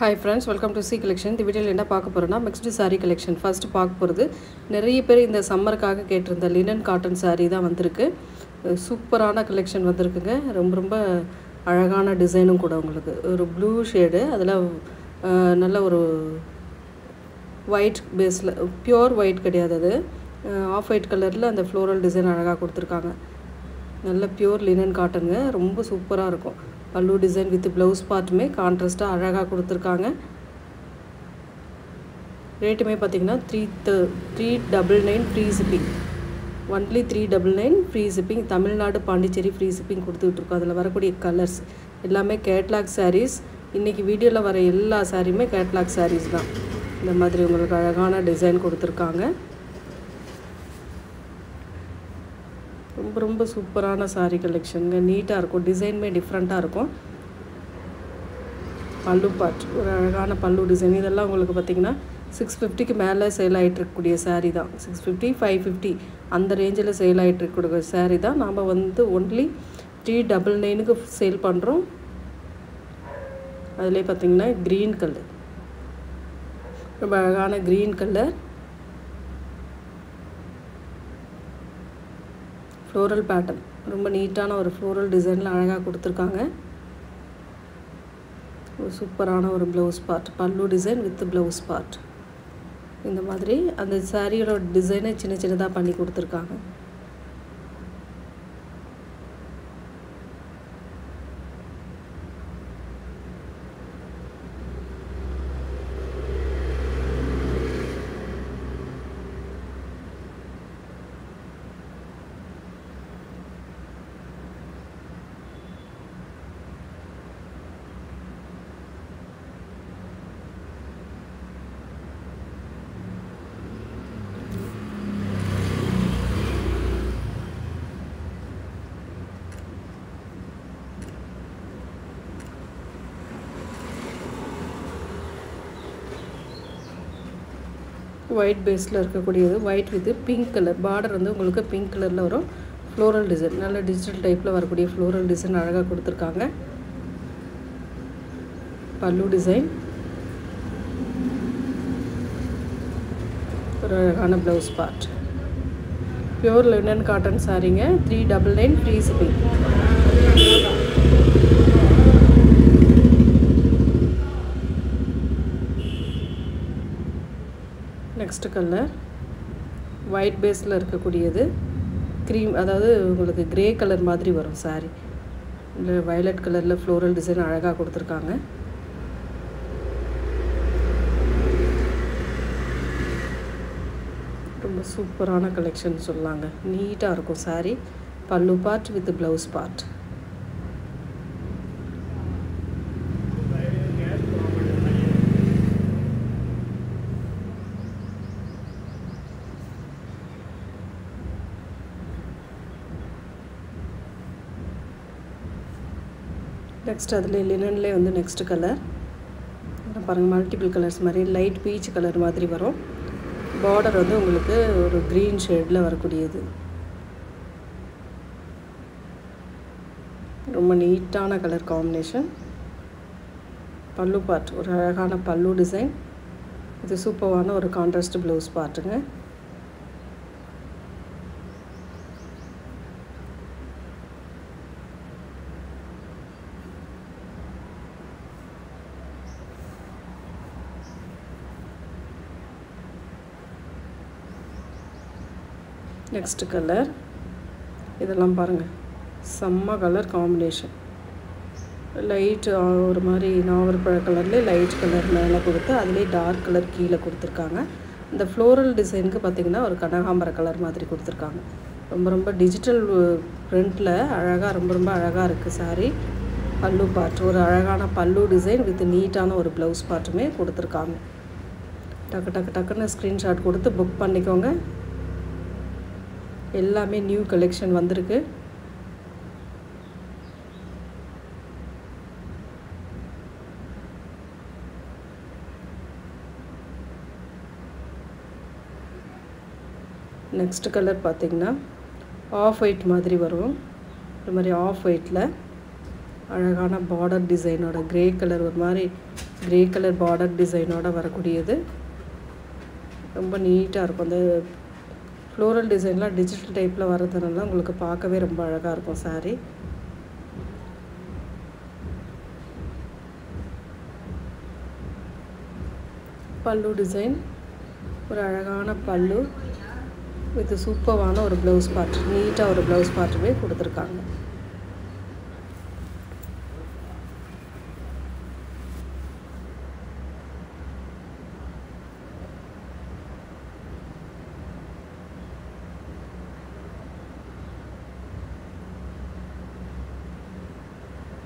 Hi friends, welcome to C collection. The video என்ன பார்க்க போறோம்னா mixed saree collection. First பார்க்க போறது நிறைய பேர் இந்த சம்மர்க்காக கேட்டிருந்த லினன் காட்டன் saree தான் வந்திருக்கு. சூப்பரான collection வந்திருக்குங்க. ரொம்ப அழகான டிசைனும் கூட உங்களுக்கு. ஒரு ப்ளூ ஷேட் அதுல நல்ல ஒரு white பேஸ்ல pure white கிடையாது அது. ஆஃப் ஒயிட் கலர்ல அந்த floral டிசைன் அழகா கொடுத்திருக்காங்க. நல்ல pure linen காட்டன்ங்க. ரொம்ப சூப்பரா இருக்கும். பல்லு டிசைன் வித் ப்ளவுஸ் பார்ட்டுமே கான்ட்ராஸ்டா அழகா கொடுத்திருக்காங்க. ரேட்டுமே பாத்தீங்கன்னா 399 free shipping. only 399 free shipping. Tamil Nadu Pondicherry free shipping கொடுத்துட்டு இருக்கோம். அதுல வரக்கூடிய கலர்ஸ் எல்லாமே கேட்லாக் sarees. இன்னைக்கு வீடியோல வர எல்லா சாரியுமே கேட்லாக் sarees தான். இந்த மாதிரி உங்களுக்கு அழகான டிசைன் கொடுத்திருக்காங்க. ரொம்ப சூப்பரான saree கலெக்ஷன்ங்க. நீட்டா இருக்கும். டிசைன்மே டிஃபரண்டா இருக்கும். பல்லு பார்ட் ஒரு அழகான பல்லு டிசைன். இதெல்லாம் உங்களுக்கு பாத்தீங்கன்னா 650 க்கு மேல சேல் ஆயிட்டு இருக்கக்கூடிய saree தான். 650 550 அந்த ரேஞ்சில சேல் ஆயிட்டு இருக்கக்கூடிய saree தான். நாம வந்து only 399 க்கு சேல் பண்றோம். அதுலயே பாத்தீங்கன்னா green color. ரொம்ப அழகான green color. floral pattern ரொம்ப நீட்டான ஒரு floral டிசைன்ல அழகா கொடுத்திருக்காங்க. ஒரு சூப்பரான ஒரு ப்ளவுஸ் பார்ட். பல்லு டிசைன் வித் ப்ளவுஸ் பார்ட். இந்த மாதிரி அந்த சாரியோட டிசைனை சின்னதா பண்ணி கொடுத்திருக்காங்க. white பேஸ்ல இருக்கக்கூடியது white with pink color border வந்து உங்களுக்கு pink கலர்ல வரும். floral design நல்ல டிஜிட்டல் டைப்ல வரக்கூடிய floral design அழகா கொடுத்திருக்காங்க. பல்லு டிசைன் ஒரு அழகான blouse part. pure linen cotton சாரீங்க. 399 free shipping. next color white பேஸ்ல இருக்கக்கூடியது cream அதாவது உங்களுக்கு கிரே கலர் மாதிரி வரும் saree. இந்த violet கலர்ல floral டிசைன் அழகா கொடுத்திருக்காங்க. ரொம்ப சூப்பரான கலெக்ஷன் சொல்லலாங்க. நீட்டா இருக்கும் saree. பல்லு part with blouse part. next அதுல லினன்ல வந்து next கலர் பாருங்க. மல்டிபிள் கலர்ஸ் மாதிரி லைட் பீச் கலர் மாதிரி வரும். border வந்து உங்களுக்கு ஒரு green ஷேட்ல வரக்கூடியது. ரொம்ப நீட்டான கலர் காம்பினேஷன். பல்லு பார்ட் ஒரு அழகான பல்லு டிசைன். இது சூப்பரான ஒரு கான்ட்ராஸ்ட் ப்ளவுஸ் பார்ட்டுங்க. next color இதெல்லாம் பாருங்க. செம்ம கலர் காம்பினேஷன். லைட் ஒரு மாதிரி நாவல் பழ கலர்ல லைட் கலர் மேல கொடுத்து அதுலயே டார்க் கலர் கீழ கொடுத்திருக்காங்க. இந்த floral டிசைனுக்கு பாத்தீங்கன்னா ஒரு கனகாம்பர கலர் மாதிரி கொடுத்திருக்காங்க. ரொம்ப டிஜிட்டல் பிரிண்ட்ல அழகா ரொம்ப அழகா இருக்கு saree. பல்லு பார்ட் ஒரு அழகான பல்லு டிசைன் வித் நீட்டான ஒரு ப்ளவுஸ் பார்ட்டுமே கொடுத்திருக்காங்க. டக்குன்னு ஸ்கிரீன்ஷாட் கொடுத்து புக் பண்ணிக்கோங்க. எல்லாமே நியூ கலெக்ஷன் வந்திருக்கு. நெக்ஸ்ட் கலர் பாத்தீங்கன்னா ஆஃப் ஒயிட் மாதிரி வரும். இந்த மாதிரி ஆஃப் ஒயிட்ல அழகான பார்டர் டிசைனோட கிரே கலர் ஒரு மாதிரி கிரே கலர் பார்டர் டிசைனோட வரக்கூடியது. ரொம்ப நீட்டாக இருக்கும். அந்த ஃப்ளோரல் டிசைன்லாம் டிஜிட்டல் டைப்பில் வரதுனால உங்களுக்கு பார்க்கவே ரொம்ப அழகாக இருக்கும் சாரீ. பல்லு டிசைன் ஒரு அழகான பல்லு வித் சூப்பரான ஒரு ப்ளவுஸ் பார்ட், நீட்டாக ஒரு ப்ளவுஸ் பார்ட்டுமே கொடுத்துருக்காங்க.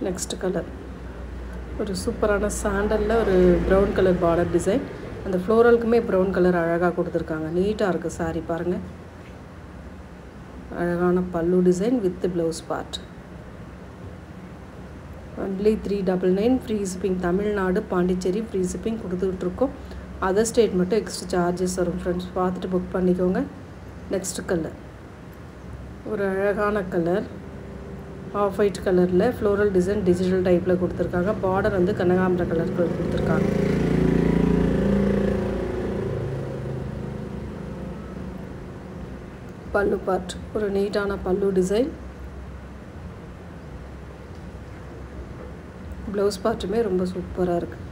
நெக்ஸ்ட் கலர் ஒரு சூப்பரான சாண்டலில் ஒரு ப்ரௌன் கலர் பார்டர் டிசைன். அந்த ஃப்ளோரலுக்குமே ப்ரௌன் கலர் அழகாக கொடுத்துருக்காங்க. நீட்டாக இருக்குது சாரீ பாருங்கள். அழகான பல்லு design with blouse part. Only 399 free shipping. Tamil Nadu Pondicherry free shipping கொடுத்துட்ருக்கோம். அதர் ஸ்டேட் மட்டும் எக்ஸ்ட்ரா சார்ஜஸ் வரும் ஃப்ரெண்ட்ஸ். பார்த்துட்டு புக் பண்ணிக்கோங்க. நெக்ஸ்ட் கலர் ஒரு அழகான கலர் ஆஃப் ஒயிட் கலரில் ஃப்ளோரல் டிசைன் டிஜிட்டல் டைப்பில் கொடுத்துருக்காங்க. பார்டர் வந்து கனகாம்பர கலர் கொடுத்துருக்காங்க. பல்லு பார்ட் ஒரு நீட்டான பல்லு டிசைன். ப்ளவுஸ் பார்ட்டுமே ரொம்ப சூப்பராக இருக்குது.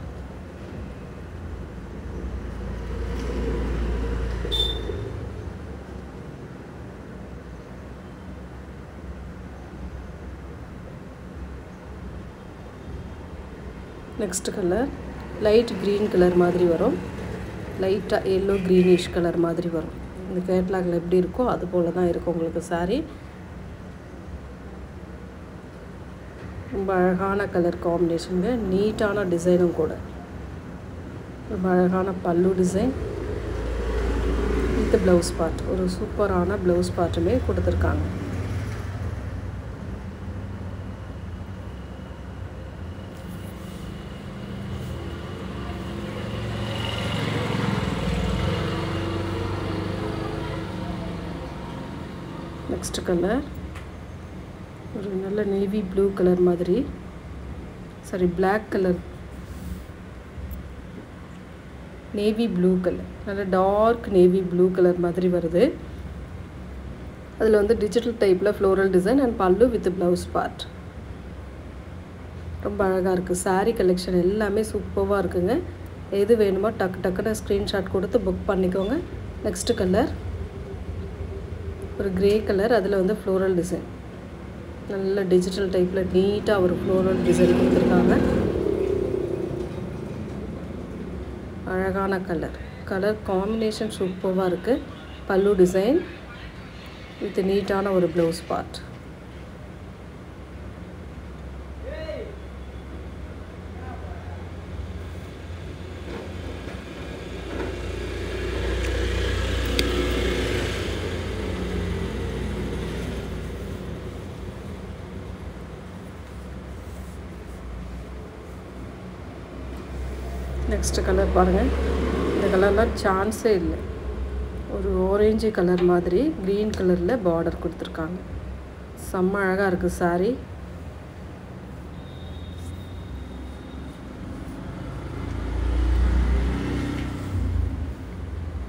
Next colour light green colour மாதிரி வரும். லைட்டாக எல்லோ க்ரீனிஷ் கலர் மாதிரி வரும். இந்த கேட்லாகில் எப்படி இருக்கோ அது போல் தான் இருக்கும் உங்களுக்கு சாரீ. ரொம்ப அழகான கலர் காம்பினேஷனுங்க. நீட்டான டிசைனும் கூட. ரொம்ப அழகான பல்லு டிசைன் வித் ப்ளவுஸ் பார்ட். ஒரு சூப்பரான ப்ளவுஸ் பார்ட்டுமே கொடுத்துருக்காங்க. நெக்ஸ்ட் கலர் ஒரு நல்ல நேவி ப்ளூ கலர் மாதிரி, sorry black colour, navy blue colour, நல்ல டார்க் நேவி ப்ளூ கலர் மாதிரி வருது. அதில் வந்து டிஜிட்டல் டைப்பில் floral design and pallu with blouse part. ரொம்ப அழகாக இருக்குது. சாரீ கலெக்ஷன் எல்லாமே சூப்பராக இருக்குங்க. எது வேணுமோ டக்கு டக்குன்னு ஸ்க்ரீன்ஷாட் கொடுத்து புக் பண்ணிக்கோங்க. நெக்ஸ்ட் கலர் ஒரு கிரே கலர், அதில் வந்து ஃப்ளோரல் டிசைன் நல்ல டிஜிட்டல் டைப்பில் நீட்டாக ஒரு ஃப்ளோரல் டிசைன் கொடுத்துருக்காங்க. அழகான கலர், கலர் காம்பினேஷன் சூப்பராக இருக்குது. பல்லு டிசைன் வித் நீட்டான ஒரு ப்ளவுஸ் பார்ட். நெக்ஸ்ட் கலர் பாருங்கள். இந்த கலர்லாம் சான்ஸே இல்லை. ஒரு ஆரஞ்சு கலர் மாதிரி க்ரீன் கலரில் பார்டர் கொடுத்துருக்காங்க. செம்ம அழகாக இருக்குது sari.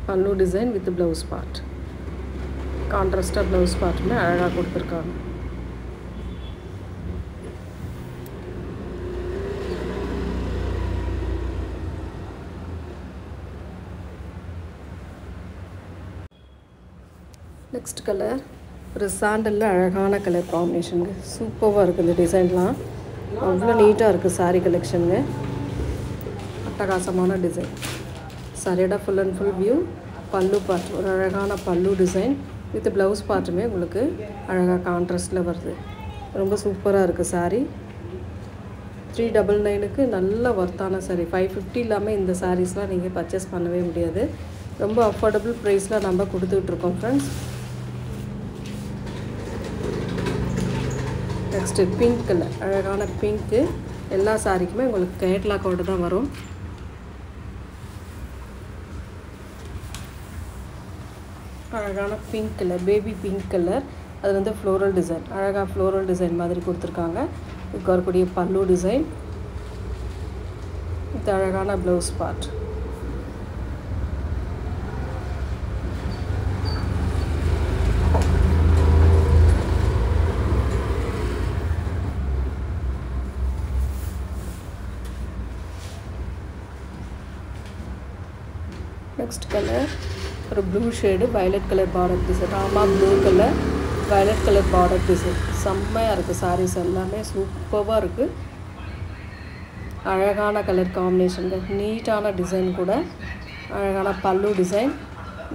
Pallu design with blouse part. கான்ட்ராஸ்டாக ப்ளவுஸ் பார்ட்டுமே அழகாக கொடுத்துருக்காங்க. நெக்ஸ்ட் கலர் ஒரு சாண்டலில் அழகான கலர் காம்பினேஷனுங்க. சூப்பராக இருக்குது இந்த டிசைன்லாம். அவ்வளோ நீட்டாக இருக்குது சாரீ கலெக்ஷனுங்க. அட்டகாசமான டிசைன். சாரியோட ஃபுல் அண்ட் ஃபுல் வியூ. பல்லு பார்ட் ஒரு அழகான பல்லு டிசைன் வித் ப்ளவுஸ் பார்ட்டுமே உங்களுக்கு அழகாக கான்ட்ராஸ்டில் வருது. ரொம்ப சூப்பராக இருக்குது சாரீ. 399க்கு நல்ல ஒர்த்தான சாரீ. 550 இல்லாமல் இந்த சாரீஸ்லாம் நீங்கள் பர்ச்சேஸ் பண்ணவே முடியாது. ரொம்ப அஃபோர்டபுள் ப்ரைஸில் நம்ம கொடுத்துட்ருக்கோம் ஃப்ரெண்ட்ஸ். நெக்ஸ்ட்டு பிங்க் கலர், அழகான பிங்க்கு. எல்லா சாரீக்குமே உங்களுக்கு கேட்லாக்கோடு தான் வரும். அழகான pink colour, baby pink colour. அது வந்து ஃப்ளோரல் டிசைன், அழகாக ஃப்ளோரல் டிசைன் மாதிரி கொடுத்துருக்காங்க. இதுக்கு வரக்கூடிய பல்லு டிசைன், இது அழகான ப்ளவுஸ் பார்ட். நெக்ஸ்ட் கலர் ஒரு blue shade, violet colour border design. Rama blue colour, violet colour border design. செம்மையாக இருக்குது. சாரீஸ் எல்லாமே சூப்பராக இருக்குது. அழகான கலர் காம்பினேஷன்கள், நீட்டான டிசைன் கூட. அழகான பல்லு டிசைன்,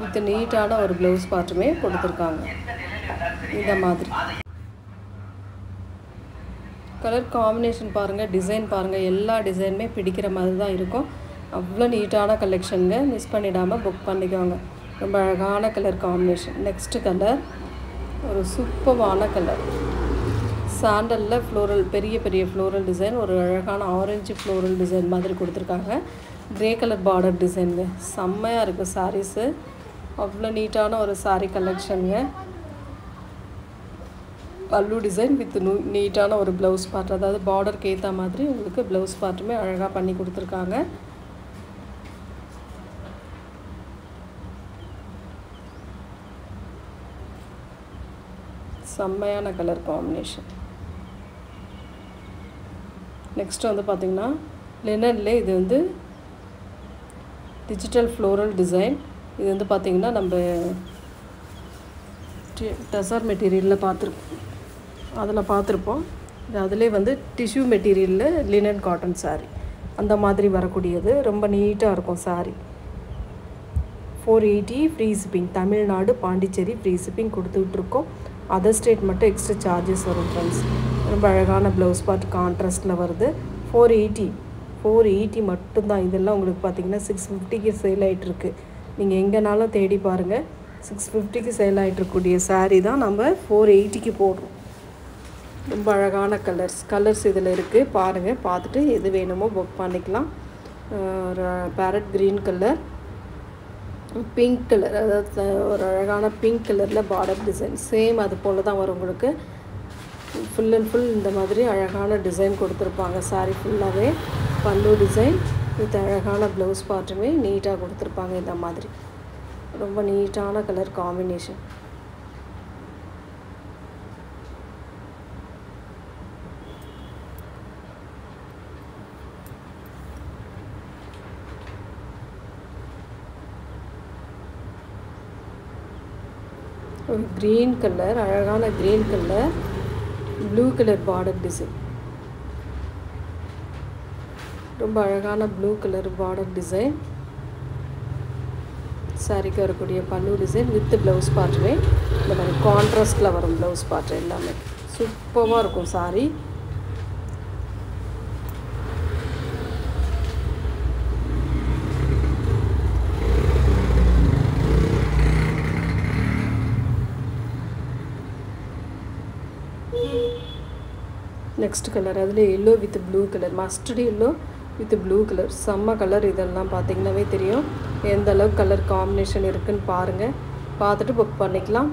இது நீட்டான ஒரு ப்ளவுஸ் பார்ட்டுமே கொடுத்துருக்காங்க. இந்த மாதிரி கலர் காம்பினேஷன் பாருங்கள், டிசைன் பாருங்கள், எல்லா டிசைனுமே பிடிக்கிற மாதிரி தான் இருக்கும். அவ்வளோ நீட்டான கலெக்ஷனுங்க. மிஸ் பண்ணிடாமல் புக் பண்ணிக்கோங்க. ரொம்ப அழகான கலர் காம்பினேஷன். நெக்ஸ்ட்டு கலர் ஒரு சூப்பரான கலர், சாண்டலில் ஃப்ளோரல், பெரிய பெரிய ஃப்ளோரல் டிசைன், ஒரு அழகான ஆரஞ்சு ஃப்ளோரல் டிசைன் மாதிரி கொடுத்துருக்காங்க. க்ரே கலர் பார்டர் டிசைனுங்க. செம்மையாக இருக்குது சாரீஸு. அவ்வளோ நீட்டான ஒரு சாரீ கலெக்ஷனுங்க. பல்லு டிசைன் வித் நீட்டான ஒரு ப்ளவுஸ் பார்ட், அதாவது பார்டருக்கு ஏற்ற மாதிரி உங்களுக்கு ப்ளவுஸ் பார்ட்டுமே அழகாக பண்ணி கொடுத்துருக்காங்க. செம்மையான கலர் காம்பினேஷன். நெக்ஸ்ட்டு வந்து பார்த்திங்கன்னா லினன்லே இது வந்து டிஜிட்டல் ஃப்ளோரல் டிசைன். இது வந்து பார்த்திங்கன்னா நம்ம டசர் மெட்டீரியலில் பார்த்துருப்போம். இது அதிலே வந்து டிஷ்யூ மெட்டீரியலில் லினன் காட்டன் சாரீ அந்த மாதிரி வரக்கூடியது. ரொம்ப நீட்டாக இருக்கும் sari. 480 free shipping. Tamil Nadu, Pondicherry free shipping கொடுத்துட்ருக்கோம். அதர் ஸ்டேட் மட்டும் எக்ஸ்ட்ரா சார்ஜஸ் வரும் ஃப்ரெண்ட்ஸ். ரொம்ப அழகான ப்ளவுஸ் பார்ட் கான்ட்ராஸ்ட்டில் வருது. 480 மட்டும்தான். இதெல்லாம் உங்களுக்கு பார்த்திங்கன்னா 650க்கு சேல் ஆகிட்டுருக்கு. நீங்கள் எங்கேனாலும் தேடி பாருங்கள், 650க்கு சேல் ஆகிட்டுருக்கூடிய சாரீ தான் நம்ம 480க்கு போடுறோம். ரொம்ப அழகான கலர்ஸ் இதில் இருக்குது. பாருங்கள், பார்த்துட்டு எது வேணுமோ புக் பண்ணிக்கலாம். ஒரு farad green colour, pink colour, அதாவது ஒரு அழகான பிங்க் கலரில் பார்டர் டிசைன். சேம் அது போல் தான் வரும் உங்களுக்கு. ஃபுல் அண்ட் ஃபுல் இந்த மாதிரி அழகான டிசைன் கொடுத்துருப்பாங்க. சாரீ ஃபுல்லாகவே பல்லு டிசைன் வித் அழகான ப்ளவுஸ் பார்ட்டுமே நீட்டாக கொடுத்துருப்பாங்க. இந்த மாதிரி ரொம்ப நீட்டான கலர் காம்பினேஷன். ஒரு க்ரீன் கலர், அழகான green colour, blue colour border design. ரொம்ப அழகான ப்ளூ கலர் பார்டர் டிசைன். சாரிக்கு வரக்கூடிய பல்லு டிசைன் வித் ப்ளவுஸ் பார்ட்டுமே இந்த மாதிரி கான்ட்ராஸ்டில் வரும். ப்ளவுஸ் பார்ட்டு எல்லாமே சூப்பராக இருக்கும் சாரீ. நெக்ஸ்ட் கலர் அதில் yellow with blue colour, mustard yellow with blue colour. செம்ம கலர். இதெல்லாம் பார்த்திங்கனாவே தெரியும் எந்த அளவுக்கு கலர் காம்பினேஷன் இருக்குதுன்னு பாருங்கள். பார்த்துட்டு புக் பண்ணிக்கலாம்.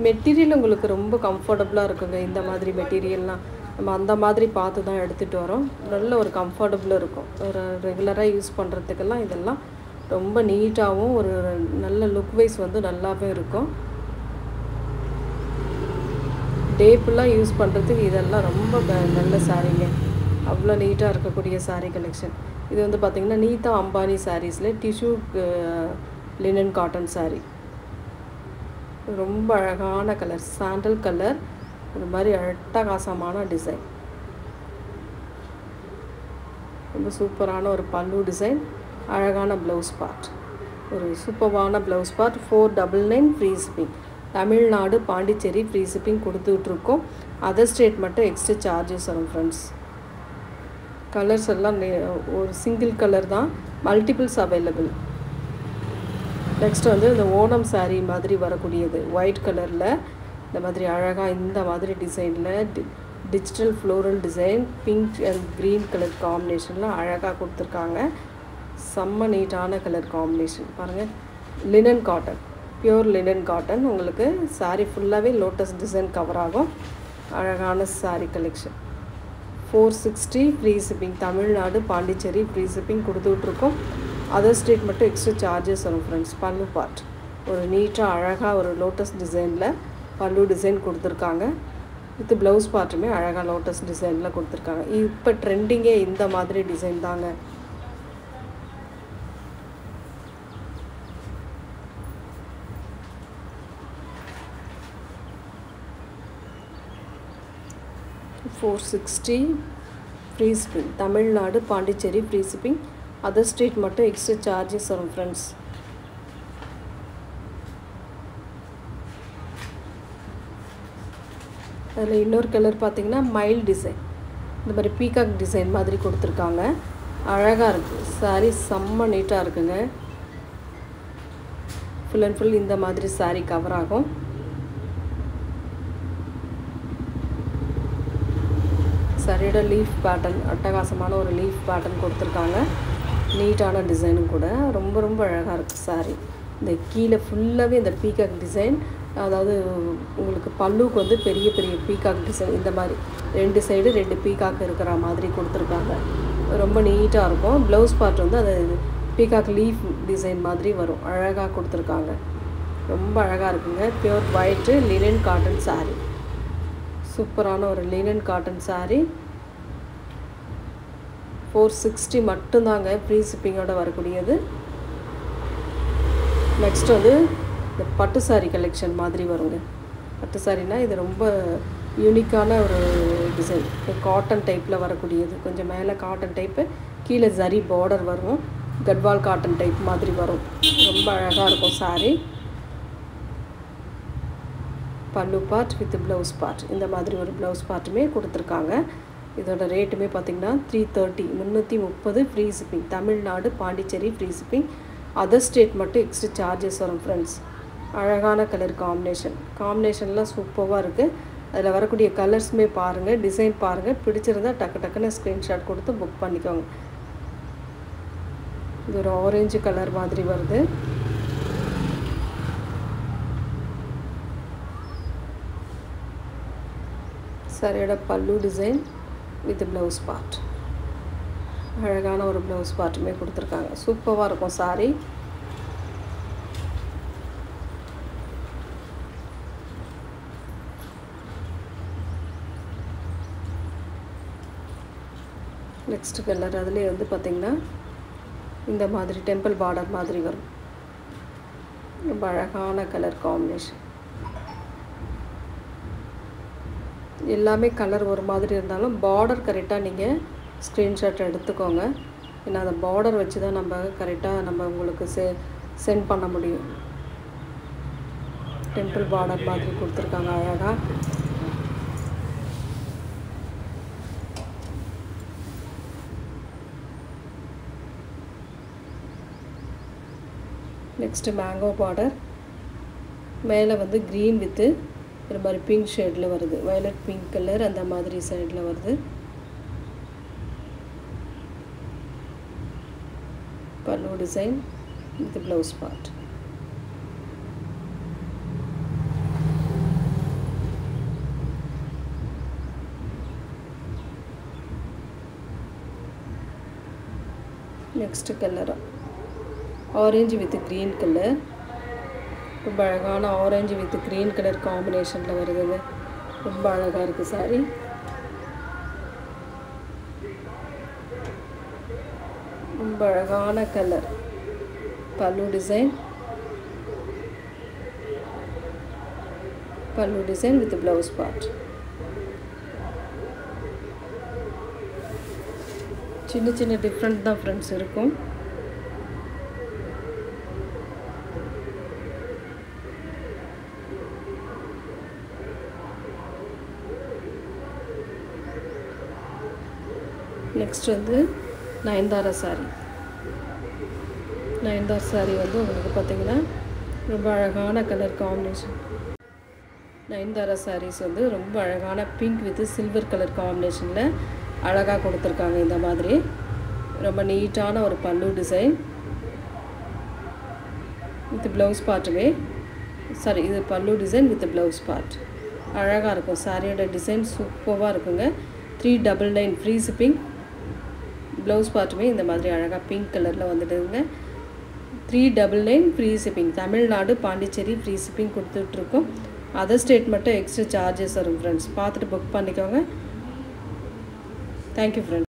மெட்டீரியல் உங்களுக்கு ரொம்ப கம்ஃபர்டபுளாக இருக்குங்க. இந்த மாதிரி மெட்டீரியல்லாம் நம்ம அந்த மாதிரி பார்த்து தான் எடுத்துகிட்டு வரோம். நல்ல ஒரு கம்ஃபர்டபுளாக இருக்கும். ஒரு ரெகுலராக யூஸ் பண்ணுறதுக்கெல்லாம் இதெல்லாம் ரொம்ப நீட்டாகவும் ஒரு நல்ல லுக் வைஸ் வந்து நல்லாவே இருக்கும். டே ஃபுல்லாக யூஸ் பண்ணுறதுக்கு இதெல்லாம் ரொம்ப நல்ல சாரீங்க. அவ்வளோ நீட்டாக இருக்கக்கூடிய சாரீ கலெக்ஷன். இது வந்து பார்த்திங்கன்னா நீதா அம்பானி சாரீஸில் டிஷ்யூ லினன் காட்டன் சாரீ. ரொம்ப அழகான கலர், சாண்டல் கலர். இந்த மாதிரி அட்டகாசமான டிசைன். ரொம்ப சூப்பரான ஒரு பல்லு டிசைன், அழகான ப்ளவுஸ் பார்ட். ஒரு சூப்பரான blouse part. 499 free shipping. Tamil Nadu, Pondicherry free shipping கொடுத்துட்ருக்கோம். அதர் ஸ்டேட் மட்டும் எக்ஸ்ட்ரா சார்ஜஸ் வரும் ஃப்ரெண்ட்ஸ். கலர்ஸ் எல்லாம் ஒரு சிங்கிள் கலர் தான், மல்டிபிள்ஸ் அவைலபிள். நெக்ஸ்ட் வந்து இந்த ஓணம் சாரீ மாதிரி வரக்கூடியது ஒயிட் கலரில் இந்த மாதிரி அழகாக இந்த மாதிரி டிசைனில் digital floral design, pink and green colour காம்பினேஷனில் அழகாக கொடுத்துருக்காங்க. செம்ம நீட்டான கலர் காம்பினேஷன் பாருங்கள். Linen cotton, pure linen cotton. உங்களுக்கு சாரீ ஃபுல்லாகவே லோட்டஸ் டிசைன் கவர் ஆகும். அழகான sari collection. 460 free shipping. Tamil Nadu Pondicherry free shipping கொடுத்துட்ருக்கோம். அதர் ஸ்டேட் மட்டும் எக்ஸ்ட்ரா சார்ஜஸ் வரும் ஃப்ரெண்ட்ஸ். பல்லு பார்ட் ஒரு நீட்டாக அழகாக ஒரு லோட்டஸ் டிசைனில் பல்லு டிசைன் கொடுத்துருக்காங்க. வித் ப்ளவுஸ் பார்ட்டுமே அழகாக லோட்டஸ் டிசைனில் கொடுத்துருக்காங்க. இப்போ ட்ரெண்டிங்கே இந்த மாதிரி டிசைன் தாங்க. $460 free shipping. Tamil Nadu Pondicherry free shipping. Other state மட்டும் எக்ஸ்ட்ரா சார்ஜஸ் வரும் ஃப்ரெண்ட்ஸ். அதில் இன்னொரு கலர் பார்த்திங்கன்னா மைல் டிசைன், இந்த மாதிரி பீகாக் டிசைன் மாதிரி கொடுத்துருக்காங்க. அழகாக இருக்குது சாரீ, செம்ம நீட்டாக இருக்குங்க. ஃபுல் அண்ட் ஃபுல் இந்த மாதிரி சாரீ கவர் ஆகும். சாரியோட லீஃப் பேட்டர்ன் அட்டகாசமான ஒரு லீஃப் பேட்டர்ன் கொடுத்துருக்காங்க. நீட்டான டிசைனும் கூட ரொம்ப ரொம்ப அழகாக இருக்குது சாரீ. இந்த கீழே ஃபுல்லாகவே இந்த பீகாக் டிசைன், அதாவது உங்களுக்கு பல்லுக்கு வந்து பெரிய பெரிய பீகாக் டிசைன், இந்த மாதிரி 2 சைடு 2 பீகாக் இருக்கிற மாதிரி கொடுத்துருக்காங்க. ரொம்ப நீட்டாக இருக்கும். ப்ளவுஸ் பார்ட் வந்து அது பீகாக் லீஃப் டிசைன் மாதிரி வரும். அழகாக கொடுத்துருக்காங்க. ரொம்ப அழகாக இருக்குங்க. Pure white linen cotton sari. சூப்பரான ஒரு லினன் காட்டன் சாரீ. 460 மட்டும்தாங்க ஃப்ரீ ஷிப்பிங்கோடு வரக்கூடியது. நெக்ஸ்ட் வந்து இந்த பட்டு சாரீ கலெக்ஷன் மாதிரி வருங்க. பட்டு சாரீனா இது ரொம்ப யூனிக்கான ஒரு டிசைன். காட்டன் டைப்பில் வரக்கூடியது. கொஞ்சம் மேலே காட்டன் டைப்பு, கீழே ஜரி பார்டர் வரும். கட்வால் காட்டன் டைப் மாதிரி வரும். ரொம்ப அழகாக இருக்கும் சாரீ. பல்லு பார்ட் வித் ப்ளவுஸ் பார்ட், இந்த மாதிரி ஒரு ப்ளவுஸ் பார்ட்டுமே கொடுத்துருக்காங்க. இதோட ரேட்டுமே பார்த்திங்கன்னா 330 free shipping. Tamil Nadu Pondicherry free shipping. Other state மட்டும் எக்ஸ்ட்ரா சார்ஜஸ் வரும் ஃப்ரெண்ட்ஸ். அழகான கலர் காம்பினேஷன்லாம் சூப்பராக இருக்குது. அதில் வரக்கூடிய கலர்ஸுமே பாருங்கள், டிசைன் பாருங்கள். பிடிச்சிருந்தால் டக்கு டக்குன்னு ஸ்க்ரீன்ஷாட் கொடுத்து புக் பண்ணிக்கோங்க. இது ஒரு ஆரஞ்சு கலர் மாதிரி வருது. சாரியோட பல்லு டிசைன் வித் ப்ளவுஸ் பார்ட், அழகான ஒரு ப்ளவுஸ் பார்ட்டுமே கொடுத்துருக்காங்க. சூப்பராக இருக்கும் சாரீ. நெக்ஸ்ட் கலர் அதுலேயே வந்து பார்த்திங்கன்னா இந்த மாதிரி டெம்பிள் பார்டர் மாதிரி வரும். ரொம்ப அழகான கலர் காம்பினேஷன். எல்லாமே கலர் ஒரு மாதிரி இருந்தாலும் பார்டர் கரெக்டாக நீங்கள் ஸ்க்ரீன்ஷாட் எடுத்துக்கோங்க. ஏன்னா அந்த பார்டர் வச்சு தான் நம்ம கரெக்டாக நம்ம உங்களுக்கு சென்ட் பண்ண முடியும். டெம்பிள் பார்டர் மாதிரி கொடுத்துருக்காங்க அழகாக. Next mango border. மேலே வந்து க்ரீன் வித்து ஒரு மாதிரி பிங்க் ஷேடில் வருது. வயலட் பிங்க் கலர் அந்த மாதிரி சைடில் வருது. பல்லு design with blouse part. Next colour orange with green colour. ரொம்ப அழகான ஆரஞ்சு வித் க்ரீன் கலர் காம்பினேஷனில் வருதுங்க. ரொம்ப அழகாக இருக்குது சாரீ. ரொம்ப அழகான கலர். பல்லு டிசைன் வித் ப்ளவுஸ் பார்ட். சின்ன சின்ன டிஃப்ரெண்ட் தான் ஃப்ரெண்ட்ஸ் இருக்கும். நெக்ஸ்ட் வந்து நயன்தாரா சாரீ. நயன்தாரா சாரீ வந்து உங்களுக்கு பார்த்திங்கன்னா ரொம்ப அழகான கலர் காம்பினேஷன். நயன்தாரா சாரீஸ் வந்து ரொம்ப அழகான பிங்க் வித் சில்வர் கலர் காம்பினேஷனில் அழகாக கொடுத்துருக்காங்க. இந்த மாதிரி ரொம்ப நீட்டான ஒரு பல்லு டிசைன் வித் ப்ளவுஸ் பார்ட்டுமே இது பல்லு டிசைன் வித் ப்ளவுஸ் பார்ட். அழகாக இருக்கும். சாரியோட டிசைன் சூப்பராக இருக்குங்க. 399 ஃப்ரீ ஷிப்பிங். ப்ளவுஸ் பார்ட்டுமே இந்த மாதிரி அழகாக பிங்க் கலரில் வந்துடுங்க. 399 free shipping. Tamil Nadu Pondicherry free shipping கொடுத்துட்ருக்கோம். அதர் ஸ்டேட் மட்டும் எக்ஸ்ட்ரா சார்ஜஸ் வரும் ஃப்ரெண்ட்ஸ். பார்த்துட்டு புக் பண்ணிக்கோங்க. Thank you friends.